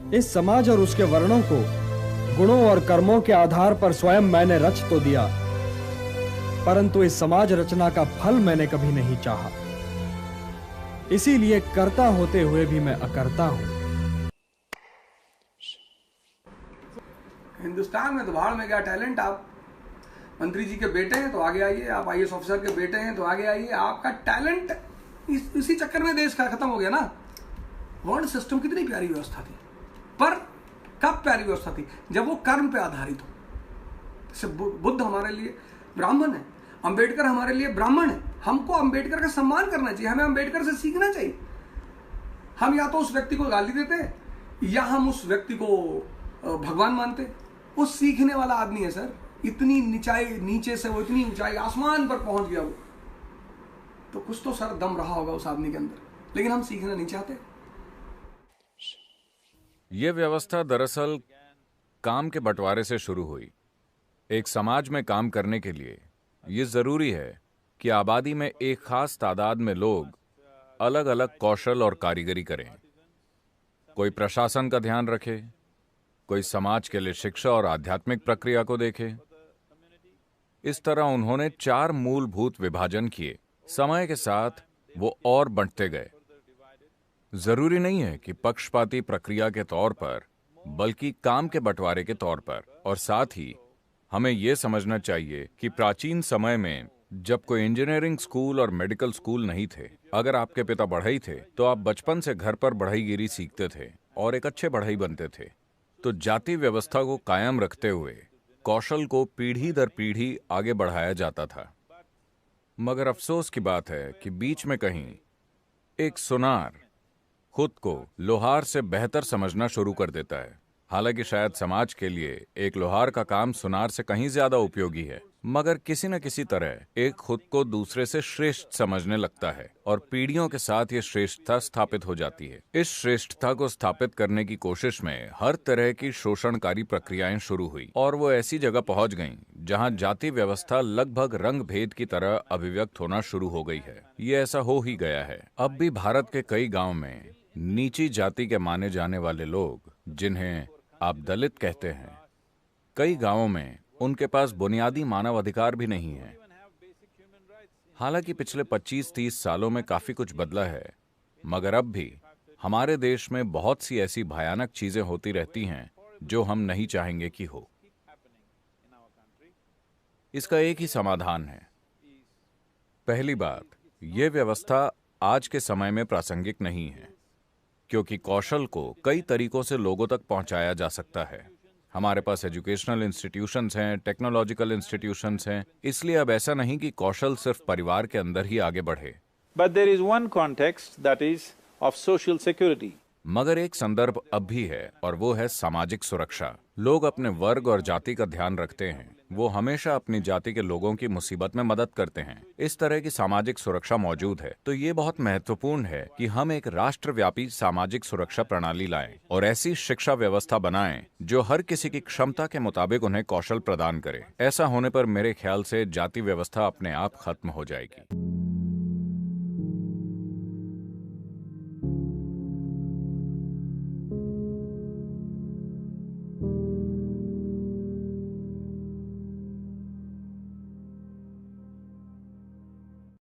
इस समाज और उसके वर्णों को गुणों और कर्मों के आधार पर स्वयं मैंने रच तो दिया, परंतु इस समाज रचना का फल मैंने कभी नहीं चाहा। इसीलिए कर्ता होते हुए भी मैं अकर्ता हूं। हिंदुस्तान में तो भाड़ में गया टैलेंट। आप मंत्री जी के बेटे हैं तो आगे आइए, आप आईएएस ऑफिसर के बेटे हैं तो आगे आइए। आपका टैलेंट इसी चक्कर में देश का खत्म हो गया ना। वर्ण सिस्टम कितनी प्यारी व्यवस्था थी, पर कब प्यारी व्यवस्था थी? जब वो कर्म पे आधारित हो। जैसे बुद्ध हमारे लिए ब्राह्मण है, अंबेडकर हमारे लिए ब्राह्मण है। हमको अंबेडकर का सम्मान करना चाहिए, हमें अंबेडकर से सीखना चाहिए। हम या तो उस व्यक्ति को गाली देते या हम उस व्यक्ति को भगवान मानते। वो सीखने वाला आदमी है सर। इतनी नीचे से वो इतनी ऊंचाई आसमान पर पहुंच गया, वो तो कुछ तो सर दम रहा होगा उस आदमी के अंदर, लेकिन हम सीखना नहीं चाहते। यह व्यवस्था दरअसल काम के बंटवारे से शुरू हुई। एक समाज में काम करने के लिए यह जरूरी है कि आबादी में एक खास तादाद में लोग अलग अलग कौशल और कारीगरी करें। कोई प्रशासन का ध्यान रखे, कोई समाज के लिए शिक्षा और आध्यात्मिक प्रक्रिया को देखे। इस तरह उन्होंने 4 मूलभूत विभाजन किए। समय के साथ वो और बंटते गए। जरूरी नहीं है कि पक्षपाती प्रक्रिया के तौर पर, बल्कि काम के बंटवारे के तौर पर। और साथ ही हमें यह समझना चाहिए कि प्राचीन समय में जब कोई इंजीनियरिंग स्कूल और मेडिकल स्कूल नहीं थे, अगर आपके पिता बढ़ई थे तो आप बचपन से घर पर बढ़ईगिरी सीखते थे और एक अच्छे बढ़ई बनते थे। तो जाति व्यवस्था को कायम रखते हुए कौशल को पीढ़ी दर पीढ़ी आगे बढ़ाया जाता था। मगर अफसोस की बात है कि बीच में कहीं एक सुनार खुद को लोहार से बेहतर समझना शुरू कर देता है। हालांकि शायद समाज के लिए एक लोहार का काम सुनार से कहीं ज्यादा उपयोगी है, मगर किसी न किसी तरह एक खुद को दूसरे से श्रेष्ठ समझने लगता है और पीढ़ियों के साथ ये श्रेष्ठता स्थापित हो जाती है। इस श्रेष्ठता को स्थापित करने की कोशिश में हर तरह की शोषणकारी प्रक्रियाएं शुरू हुई और वो ऐसी जगह पहुंच गईं जहां जाति व्यवस्था लगभग रंग भेद की तरह अभिव्यक्त होना शुरू हो गई है। ये ऐसा हो ही गया है। अब भी भारत के कई गाँव में नीची जाति के माने जाने वाले लोग, जिन्हें आप दलित कहते हैं, कई गांवों में उनके पास बुनियादी मानव अधिकार भी नहीं है। हालांकि पिछले 25-30 सालों में काफी कुछ बदला है, मगर अब भी हमारे देश में बहुत सी ऐसी भयानक चीजें होती रहती हैं जो हम नहीं चाहेंगे कि हो। इसका एक ही समाधान है। पहली बात, यह व्यवस्था आज के समय में प्रासंगिक नहीं है, क्योंकि कौशल को कई तरीकों से लोगों तक पहुंचाया जा सकता है। हमारे पास एजुकेशनल इंस्टीट्यूशंस हैं, टेक्नोलॉजिकल इंस्टीट्यूशंस हैं, इसलिए अब ऐसा नहीं कि कौशल सिर्फ परिवार के अंदर ही आगे बढ़े। But there is one context that is of social security. मगर एक संदर्भ अब भी है और वो है सामाजिक सुरक्षा। लोग अपने वर्ग और जाति का ध्यान रखते हैं। वो हमेशा अपनी जाति के लोगों की मुसीबत में मदद करते हैं। इस तरह की सामाजिक सुरक्षा मौजूद है। तो ये बहुत महत्वपूर्ण है कि हम एक राष्ट्रव्यापी सामाजिक सुरक्षा प्रणाली लाएं और ऐसी शिक्षा व्यवस्था बनाएं जो हर किसी की क्षमता के मुताबिक उन्हें कौशल प्रदान करे। ऐसा होने पर मेरे ख्याल से जाति व्यवस्था अपने आप खत्म हो जाएगी।